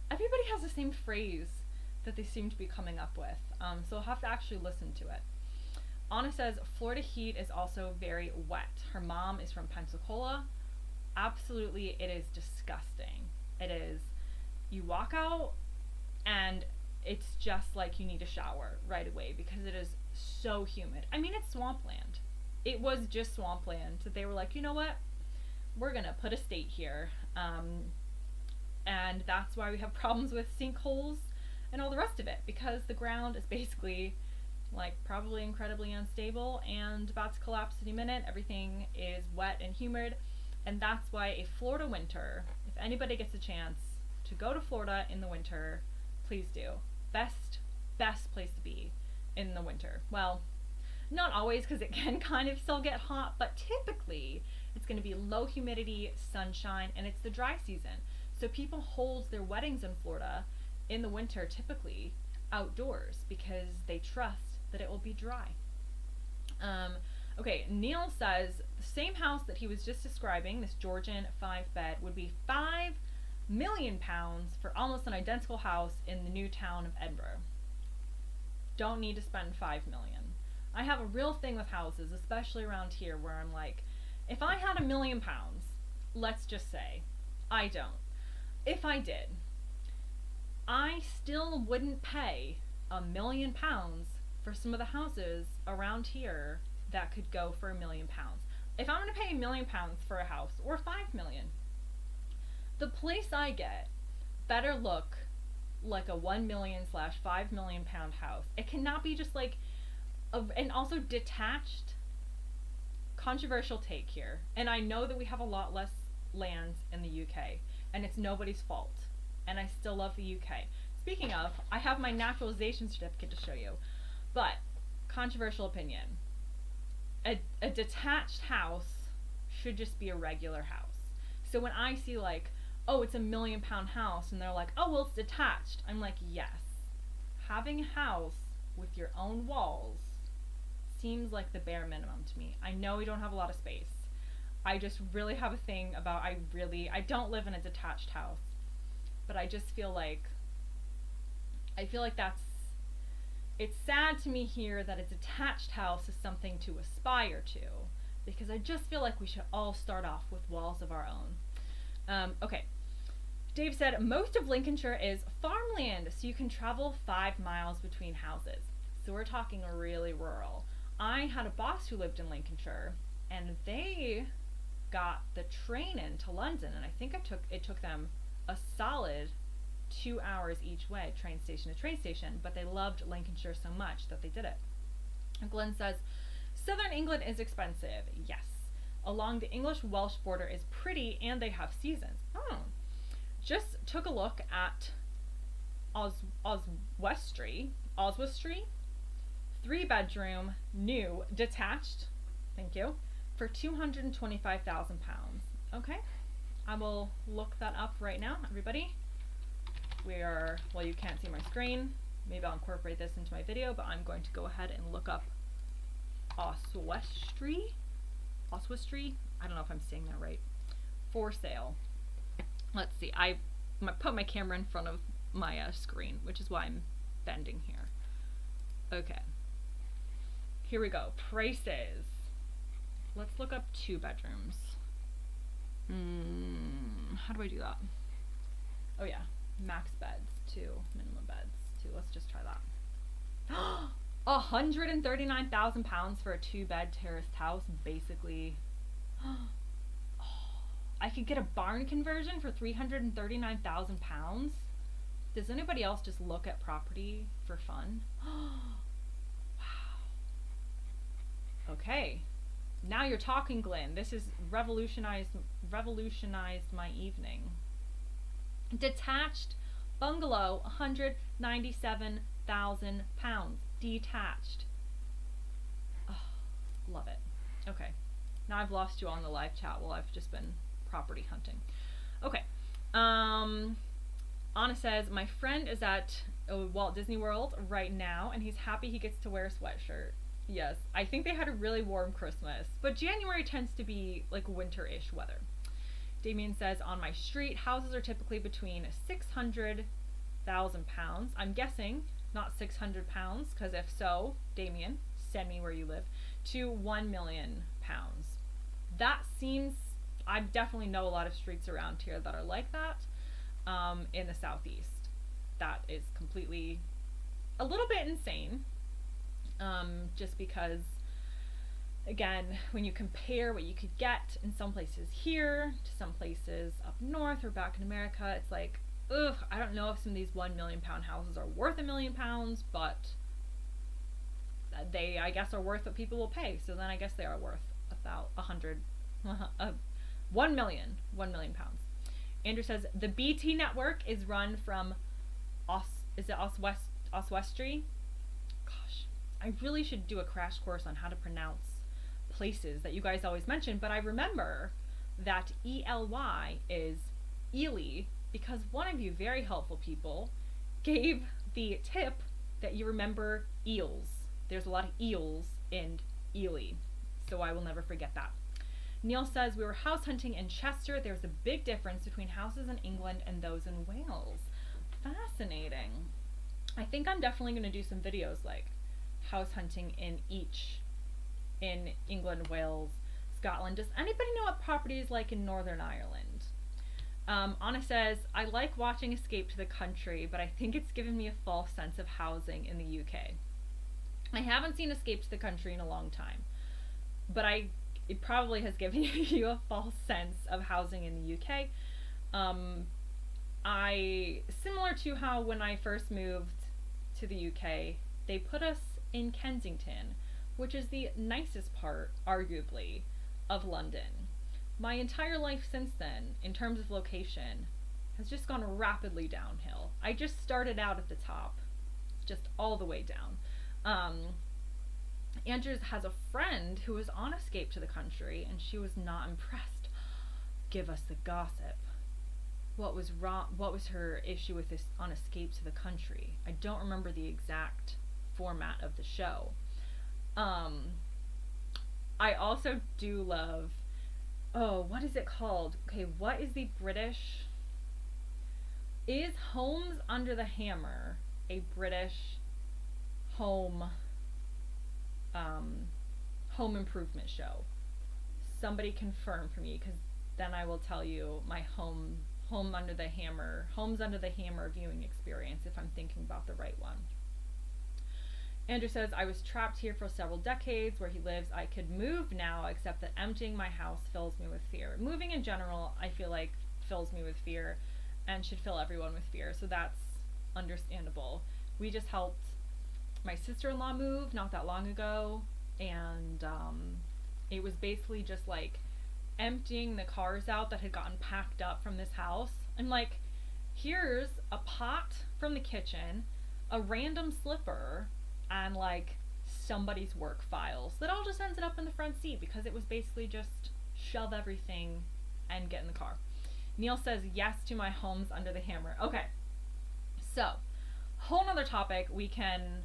everybody has the same phrase that they seem to be coming up with. So I'll have to actually listen to it. Anna says, Florida heat is also very wet. Her mom is from Pensacola. Absolutely, it is disgusting. It is. You walk out and it's just like you need a shower right away because it is so humid. I mean, it's swampland. It was just swampland. So they were like, you know what? We're going to put a state here. And that's why we have problems with sinkholes and all the rest of it, because the ground is basically like probably incredibly unstable and about to collapse any minute. Everything is wet and humid. And that's why a Florida winter, If anybody gets a chance to go to Florida in the winter, please do. Best place to be in the winter. Well, not always, because it can kind of still get hot, but typically it's going to be low humidity, sunshine, and it's the dry season. So people hold their weddings in Florida in the winter, typically outdoors, because they trust that it will be dry. Okay, Neil says the same house that he was just describing, this Georgian 5-bed, would be £5 million for almost an identical house in the new town of Edinburgh. Don't need to spend $5 million. I have a real thing with houses, especially around here, where I'm like, if I had £1 million, let's just say, I don't. If I did, I still wouldn't pay £1 million for some of the houses around here that could go for £1 million. If I'm going to pay £1 million for a house, or $5 million, the place I get better look like a $1 million / £5 million house. It cannot be just like, and also detached. Controversial take here, and I know that we have a lot less land in the UK, and it's nobody's fault, and I still love the UK. Speaking of, I have my naturalization certificate to show you, but controversial opinion. A detached house should just be a regular house. So when I see like, oh, it's £1 million house, and they're like, oh, well, it's detached, I'm like, yes. Having a house with your own walls seems like the bare minimum to me. I know we don't have a lot of space. I just really have a thing about, I don't live in a detached house, but I just feel like, it's sad to me here that a detached house is something to aspire to, because I just feel like we should all start off with walls of our own. Okay. Dave said, most of Lincolnshire is farmland, so you can travel 5 miles between houses. So we're talking really rural. I had a boss who lived in Lincolnshire, and they got the train into London, and I think it took them a solid 2 hours each way, train station to train station, but they loved Lincolnshire so much that they did it. And Glenn says, Southern England is expensive. Yes. Along the English-Welsh border is pretty, and they have seasons. Oh. Just took a look at Oswestry, 3-bedroom, new, detached, thank you, for £225,000. Okay, I will look that up right now, everybody. Well, you can't see my screen. Maybe I'll incorporate this into my video, but I'm going to go ahead and look up Oswestry. I don't know if I'm saying that right. For sale. Let's see. I put my camera in front of my screen, which is why I'm bending here. Okay. Here we go. Prices. Let's look up 2 bedrooms. How do I do that? Oh yeah. Max beds, 2. Minimum beds, 2. Let's just try that. £139,000 for a 2-bed terraced house, basically. I could get a barn conversion for £339,000. Does anybody else just look at property for fun? Wow. Okay. Now you're talking, Glenn. This has revolutionized my evening. Detached bungalow, £197,000. Detached. Oh, love it. Okay. Now I've lost you on the live chat while I've just been property hunting. Okay. Anna says, my friend is at Walt Disney World right now, and he's happy he gets to wear a sweatshirt. Yes, I think they had a really warm Christmas, but January tends to be like winter-ish weather. Damien says, on my street, houses are typically between £600,000. I'm guessing not £600, because if so, Damien, send me where you live, to £1 million. That seems, I definitely know a lot of streets around here that are like that. In the southeast, that is completely a little bit insane, just because, again, when you compare what you could get in some places here to some places up north or back in America, it's like, ugh, I don't know if some of these £1 million houses are worth £1 million, but they, I guess, are worth what people will pay, so then I guess they are worth £1 million. Andrew says the BT network is run from Oswestry? Gosh, I really should do a crash course on how to pronounce places that you guys always mention, but I remember that ELY is Ely because one of you very helpful people gave the tip that you remember eels. There's a lot of eels in Ely, so I will never forget that. Neil says we were house hunting in Chester. There's a big difference between houses in England and those in Wales. Fascinating. I think I'm definitely going to do some videos like house hunting in England, Wales, Scotland. Does anybody know what property is like in Northern Ireland? Anna says, I like watching Escape to the Country, but I think it's given me a false sense of housing in the UK. I haven't seen Escape to the Country in a long time, but it probably has given you a false sense of housing in the UK. Similar to how when I first moved to the UK, they put us in Kensington, which is the nicest part, arguably, of London. My entire life since then, in terms of location, has just gone rapidly downhill. I just started out at the top, just all the way down. Andrews has a friend who was on Escape to the Country, and she was not impressed. Give us the gossip. What was wrong? What was her issue with this on Escape to the Country? I don't remember the exact format of the show. I also do love, what is it called? Okay, what is the British? Is Homes Under the Hammer a British home improvement show? Somebody confirm for me, because then I will tell you my Homes Under the Hammer viewing experience if I'm thinking about the right one. Andrew says, I was trapped here for several decades where he lives. I could move now, except that emptying my house fills me with fear. Moving in general, I feel like, fills me with fear and should fill everyone with fear. So that's understandable. We just helped my sister-in-law move not that long ago, and it was basically just like emptying the cars out that had gotten packed up from this house. I'm like, here's a pot from the kitchen, a random slipper, and like somebody's work files that all just ended up in the front seat because it was basically just shove everything and get in the car. Neil says yes to my Homes Under the Hammer. Okay, so whole nother topic. We can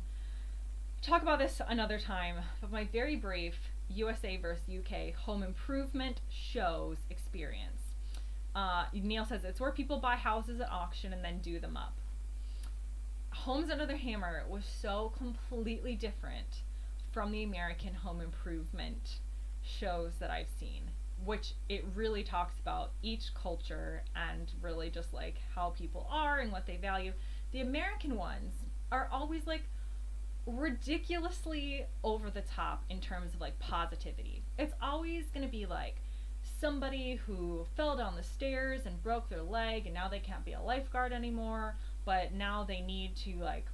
talk about this another time, but my very brief USA versus UK home improvement shows experience. Neil says it's where people buy houses at auction and then do them up. Homes Under the Hammer was so completely different from the American home improvement shows that I've seen, which it really talks about each culture and really just like how people are and what they value. The American ones are always like ridiculously over the top in terms of like positivity. It's always going to be like somebody who fell down the stairs and broke their leg and now they can't be a lifeguard anymore, but now they need to like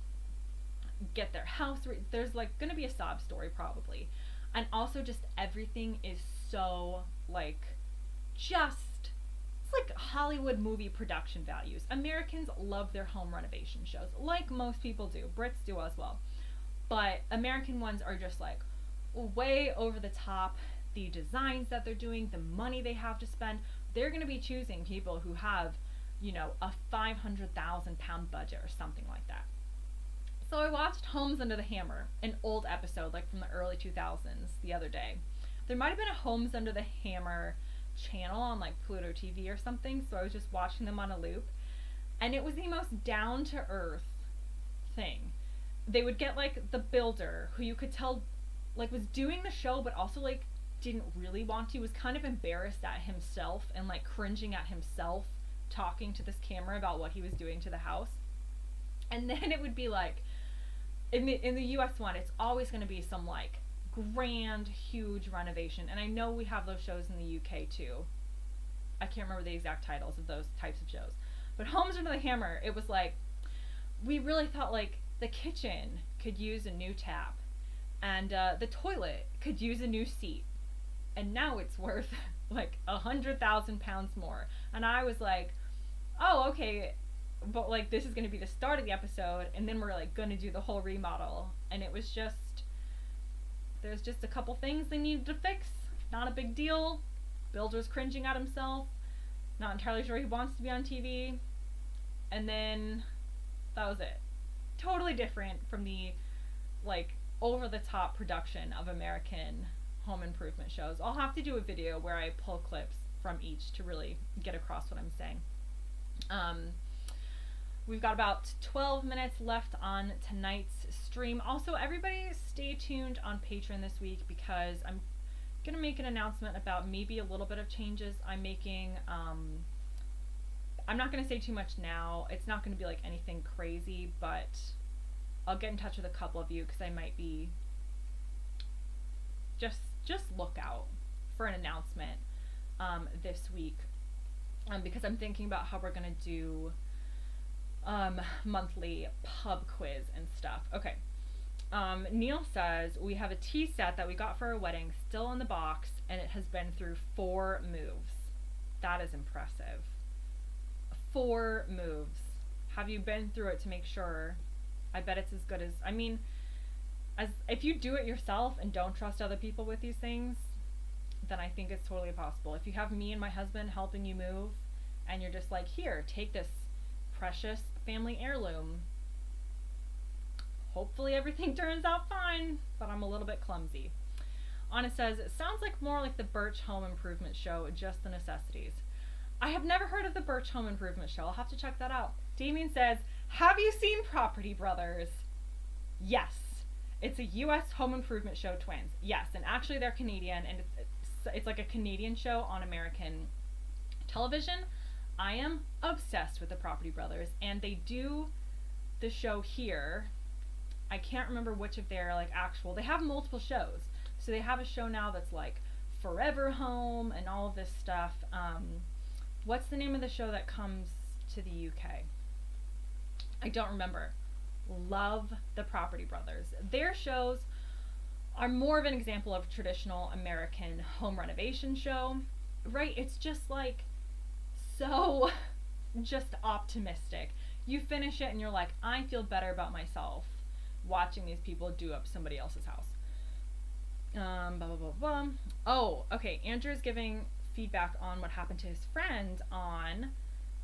get their house there's like going to be a sob story probably. And also just everything is so like just it's like Hollywood movie production values. Americans love their home renovation shows, like most people do. Brits do as well. But American ones are just like way over the top. The designs that they're doing, the money they have to spend, they're going to be choosing people who have, you know, a £500,000 budget or something like that. So I watched Homes Under the Hammer, an old episode like from the early 2000s the other day. There might have been a Homes Under the Hammer channel on like Pluto TV or something, so I was just watching them on a loop. And it was the most down to earth thing. They would get like the builder who you could tell like was doing the show but also like didn't really want to, was kind of embarrassed at himself and like cringing at himself talking to this camera about what he was doing to the house. And then it would be like in the US one, it's always going to be some like grand huge renovation, and I know we have those shows in the UK too. I can't remember the exact titles of those types of shows, but Homes Under the Hammer, it was like we really thought like the kitchen could use a new tap and the toilet could use a new seat, and now it's worth like £100,000 more. And I was like, oh, okay, but like this is going to be the start of the episode, and then we're like going to do the whole remodel. And it was just, there's just a couple things they needed to fix. Not a big deal. Builder's cringing at himself. Not entirely sure he wants to be on TV. And then that was it. Totally different from the like over the top production of American home improvement shows. I'll have to do a video where I pull clips from each to really get across what I'm saying. We've got about 12 minutes left on tonight's stream. Also, everybody stay tuned on Patreon this week because I'm going to make an announcement about maybe a little bit of changes I'm making. I'm not going to say too much now. It's not going to be like anything crazy, but I'll get in touch with a couple of you because I might be just look out for an announcement this week because I'm thinking about how we're going to do monthly pub quiz and stuff. Okay. Neil says, we have a tea set that we got for our wedding still in the box, and it has been through 4 moves. That is impressive. 4 moves. Have you been through it to make sure? I bet it's as good as, I mean, as if you do it yourself and don't trust other people with these things, then I think it's totally possible. If you have me and my husband helping you move, and you're just like, here, take this precious family heirloom. Hopefully everything turns out fine, but I'm a little bit clumsy. Anna says, it sounds like more like the Birch Home Improvement Show, just the necessities. I have never heard of the Birch Home Improvement Show. I'll have to check that out. Damien says, have you seen Property Brothers? Yes. It's a U.S. home improvement show twins. Yes, and actually they're Canadian, and it's like a Canadian show on American television. I am obsessed with the Property Brothers, and they do the show here. I can't remember which of their like actual. They have multiple shows. So they have a show now that's like Forever Home and all of this stuff. What's the name of the show that comes to the UK? I don't remember. Love the Property Brothers. Their shows are more of an example of a traditional American home renovation show, right? It's just like so just optimistic. You finish it and you're like, I feel better about myself watching these people do up somebody else's house. Blah, blah, blah, blah. Oh, okay. Andrew's giving feedback on what happened to his friend on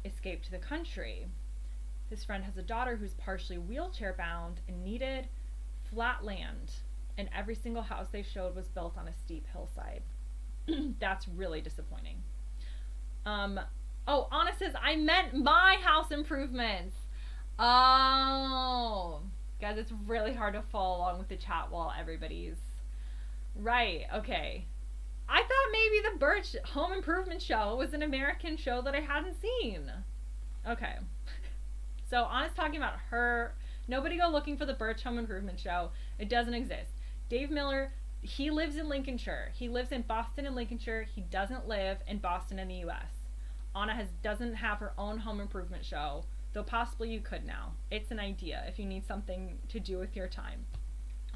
Escape to the Country. His friend has a daughter who's partially wheelchair bound and needed flat land, and every single house they showed was built on a steep hillside. That's really disappointing. Oh, Anna says, I meant my house improvements. Oh, guys, it's really hard to follow along with the chat while everybody's right. Okay. I thought maybe the Birch Home Improvement Show was an American show that I hadn't seen. Okay. So Anna's talking about her. Nobody go looking for the Birch Home Improvement Show. It doesn't exist. Dave Miller, he lives in Lincolnshire. He lives in Boston and Lincolnshire. He doesn't live in Boston in the U.S. Anna doesn't have her own home improvement show, though possibly you could now. It's an idea if you need something to do with your time.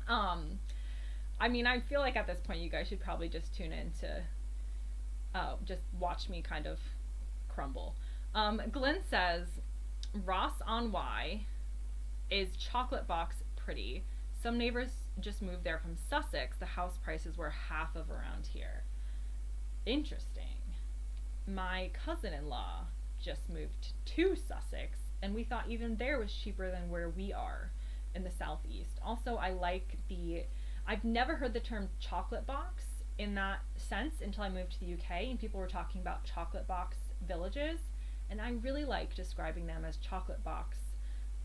I mean, I feel like at this point you guys should probably just tune in to just watch me kind of crumble. Glenn says, Ross on Y, is chocolate box pretty? Some neighbors just moved there from Sussex. The house prices were half of around here. Interesting. My cousin-in-law just moved to Sussex, and we thought even there was cheaper than where we are in the southeast. Also, I've never heard the term chocolate box in that sense until I moved to the UK, and people were talking about chocolate box villages, and I really like describing them as chocolate box,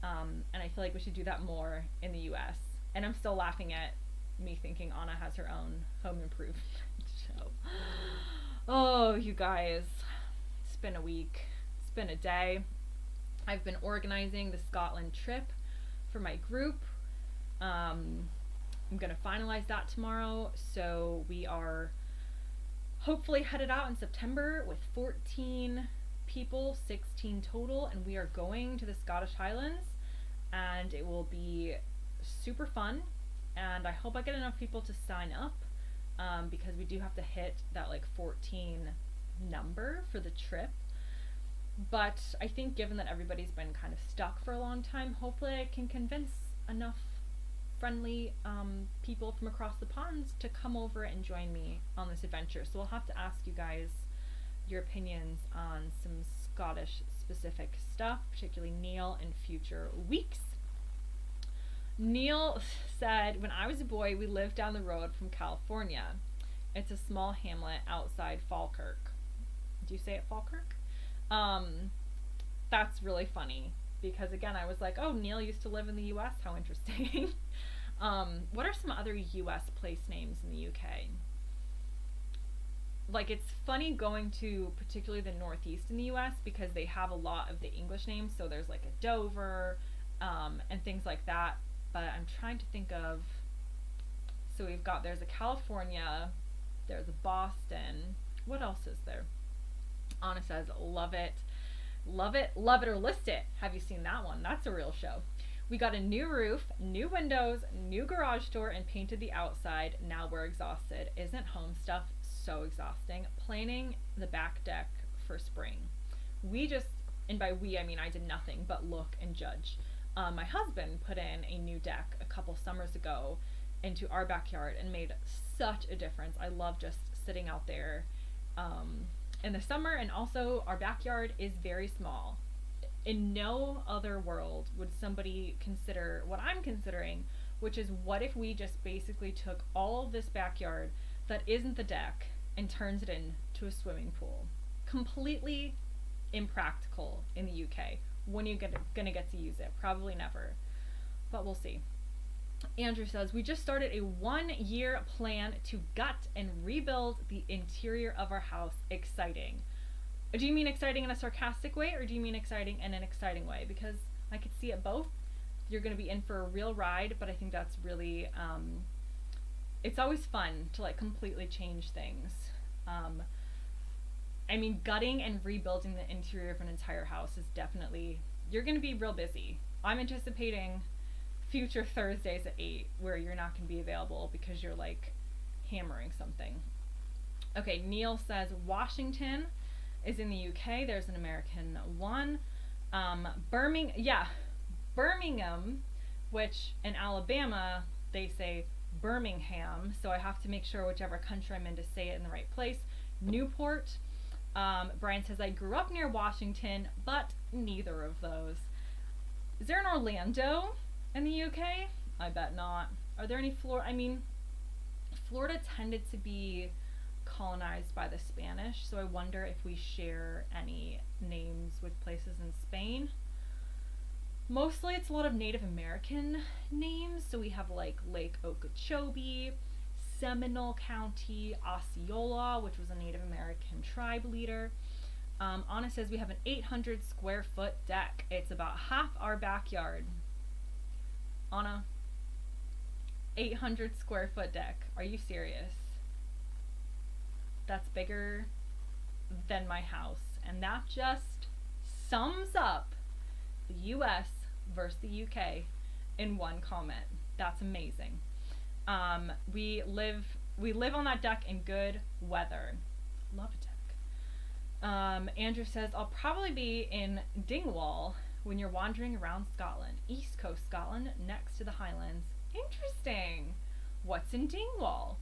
and I feel like we should do that more in the US. And I'm still laughing at me thinking Anna has her own home improvement show. Oh, you guys, it's been a week, it's been a day. I've been organizing the Scotland trip for my group. I'm going to finalize that tomorrow, so we are hopefully headed out in September with 14 people, 16 total, and we are going to the Scottish Highlands, and it will be super fun, and I hope I get enough people to sign up, because we do have to hit that like 14 number for the trip. But I think given that everybody's been kind of stuck for a long time, hopefully I can convince enough friendly people from across the ponds to come over and join me on this adventure. So we'll have to ask you guys your opinions on some Scottish specific stuff, particularly Neil, in future weeks. Neil said, when I was a boy, we lived down the road from California. It's a small hamlet outside Falkirk. Do you say it Falkirk? That's really funny because again, I was like, oh, Neil used to live in the US. How interesting. What are some other US place names in the UK? Like, it's funny going to particularly the Northeast in the US because they have a lot of the English names. So there's like a Dover, and things like that. But I'm trying to think of, so there's a California, there's a Boston. What else is there? Anna says, love it. Love it, love it, or list it. Have you seen that one? That's a real show. We got a new roof, new windows, new garage door, and painted the outside. Now we're exhausted. Isn't home stuff so exhausting? Planning the back deck for spring. And by we, I mean I did nothing but look and judge. My husband put in a new deck a couple summers ago into our backyard and made such a difference. I love just sitting out there in the summer, and also our backyard is very small. In no other world would somebody consider what I'm considering, which is what if we just basically took all of this backyard that isn't the deck and turns it into a swimming pool. Completely impractical in the UK. When are you gonna get to use it? Probably never, but we'll see. Andrew says, we just started a 1-year plan to gut and rebuild the interior of our house. Exciting. Do you mean exciting in a sarcastic way, or do you mean exciting in an exciting way? Because I could see it both. You're going to be in for a real ride, but I think that's really, it's always fun to like completely change things. I mean, gutting and rebuilding the interior of an entire house is definitely, you're going to be real busy. I'm anticipating future Thursdays at 8 where you're not going to be available because you're like hammering something. Okay, Neil says Washington is in the UK. There's an American one. Birmingham, which in Alabama they say Birmingham, so I have to make sure whichever country I'm in to say it in the right place. Newport. Brian says, I grew up near Washington, but neither of those. Is there an Orlando in the UK? I bet not. Are there any Florida tended to be colonized by the Spanish, so I wonder if we share any names with places in Spain. Mostly it's a lot of Native American names, so we have like Lake Okeechobee, Seminole County, Osceola, which was a Native American tribe leader. Anna says we have an 800 square foot deck. It's about half our backyard. Anna, 800 square foot deck. Are you serious? That's bigger than my house. And that just sums up the US versus the UK in one comment. That's amazing. We live on that deck in good weather. Love a deck. Andrew says, I'll probably be in Dingwall when you're wandering around Scotland. East Coast Scotland, next to the Highlands. Interesting. What's in Dingwall?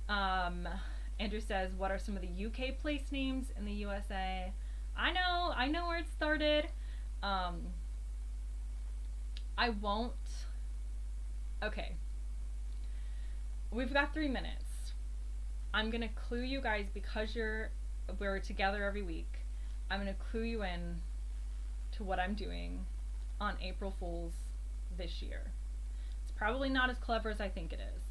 Andrew says, what are some of the UK place names in the USA? I know where it started. I won't. Okay. We've got 3 minutes. I'm gonna clue you guys, because we're together every week. I'm gonna clue you in to what I'm doing on April Fool's this year. It's probably not as clever as I think it is,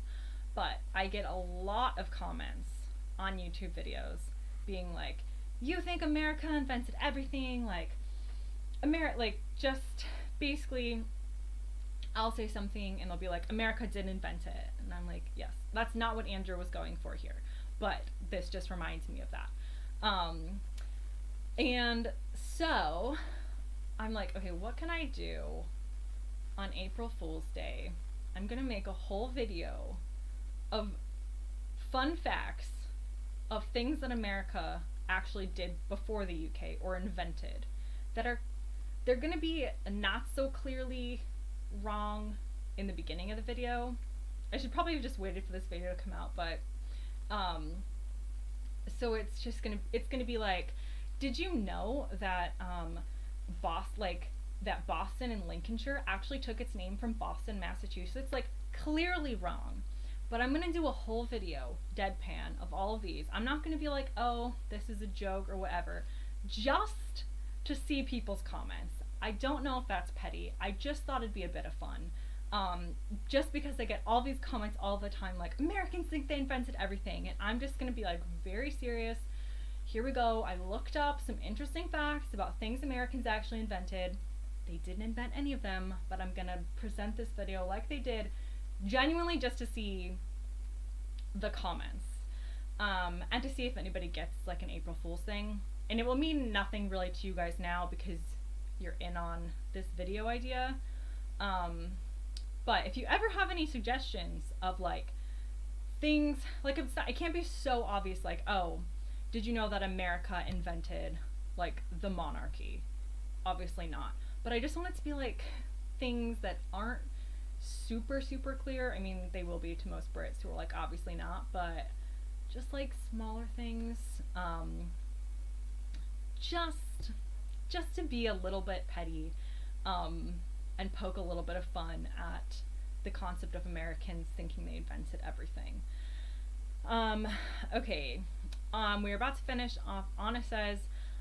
but I get a lot of comments on YouTube videos being like, you think America invented everything, like just basically I'll say something and they'll be like, America didn't invent it, and I'm like, yes, that's not what Andrew was going for here, but this just reminds me of that. And so I'm like, okay, what can I do on April Fool's Day? I'm gonna make a whole video of fun facts of things that America actually did before the UK, or invented. that are, they're gonna be not so clearly wrong in the beginning of the video. I should probably have just waited for this video to come out, but so it's gonna be like, did you know that that Boston and Lincolnshire actually took its name from Boston, Massachusetts? Like, clearly wrong. But I'm gonna do a whole video, deadpan, of all of these. I'm not gonna be like, oh, this is a joke or whatever, just to see people's comments. I don't know if that's petty. I just thought it'd be a bit of fun. Just because I get all these comments all the time, like, Americans think they invented everything, and I'm just gonna be like, very serious. Here we go. I looked up some interesting facts about things Americans actually invented. They didn't invent any of them, but I'm gonna present this video like they did, genuinely just to see the comments, and to see if anybody gets like an April Fool's thing. And it will mean nothing really to you guys now because you're in on this video idea. But if you ever have any suggestions of like things, like it can't be so obvious, like, oh, did you know that America invented like the monarchy? Obviously not. But I just want it to be like things that aren't super clear. I mean, they will be to most Brits who are like, obviously not, but just like smaller things, just to be a little bit petty, and poke a little bit of fun at the concept of Americans thinking they invented everything. Okay, we're about to finish off. Anna says,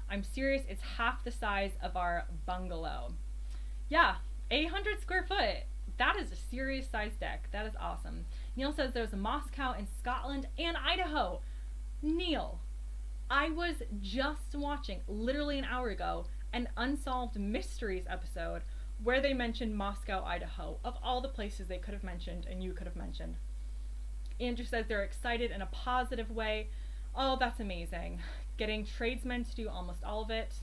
I'm serious, it's half the size of our bungalow. Yeah, 800 square foot. That is a serious size deck. That is awesome. Neil says there's a Moscow in Scotland and Idaho. Neil, I was just watching, literally an hour ago, an Unsolved Mysteries episode where they mentioned Moscow, Idaho, of all the places they could have mentioned and you could have mentioned. Andrew says they're excited in a positive way. Oh, that's amazing. Getting tradesmen to do almost all of it.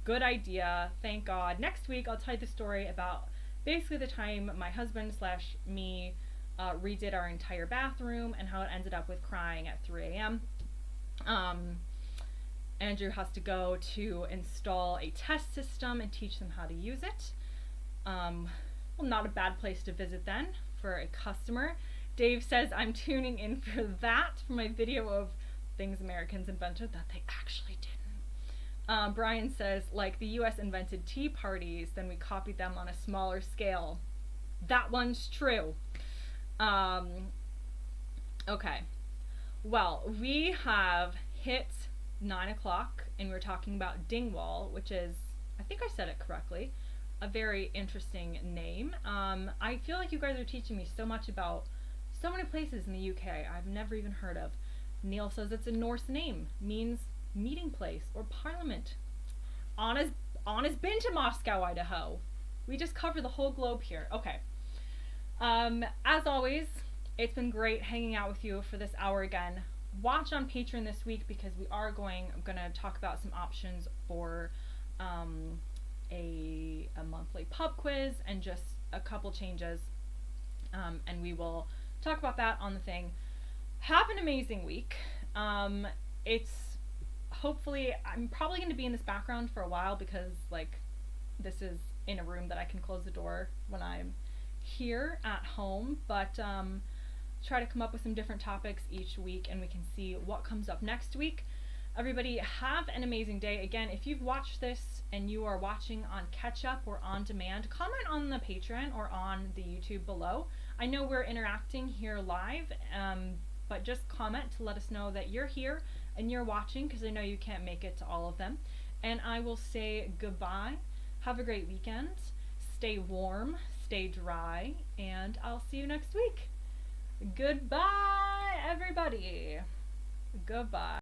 Good idea. Thank God. Next week, I'll tell you the story about basically the time my husband / me redid our entire bathroom and how it ended up with crying at 3 a.m. Andrew has to go to install a test system and teach them how to use it. Well, not a bad place to visit then for a customer. Dave says I'm tuning in for that, for my video of things Americans invented that they actually didn't. Brian says, like the US invented tea parties, then we copied them on a smaller scale. That one's true. Okay. Well, we have hit 9 o'clock and we're talking about Dingwall, which is, I think I said it correctly, a very interesting name. I feel like you guys are teaching me so much about so many places in the UK I've never even heard of. Neil says it's a Norse name, means meeting place or parliament. Anna's been to Moscow, Idaho. We just cover the whole globe here. Okay. As always, it's been great hanging out with you for this hour again. Watch on Patreon this week because I'm gonna talk about some options for a monthly pub quiz and just a couple changes. And we will talk about that on the thing. Have an amazing week. It's hopefully, I'm probably going to be in this background for a while because like this is in a room that I can close the door when I'm here at home, but try to come up with some different topics each week and we can see what comes up next week. Everybody have an amazing day. Again, if you've watched this and you are watching on catch up or on demand, comment on the Patreon or on the YouTube below. I know we're interacting here live, but just comment to let us know that you're here and you're watching because I know you can't make it to all of them. And I will say goodbye. Have a great weekend. Stay warm, stay dry, and I'll see you next week. Goodbye, everybody. Goodbye.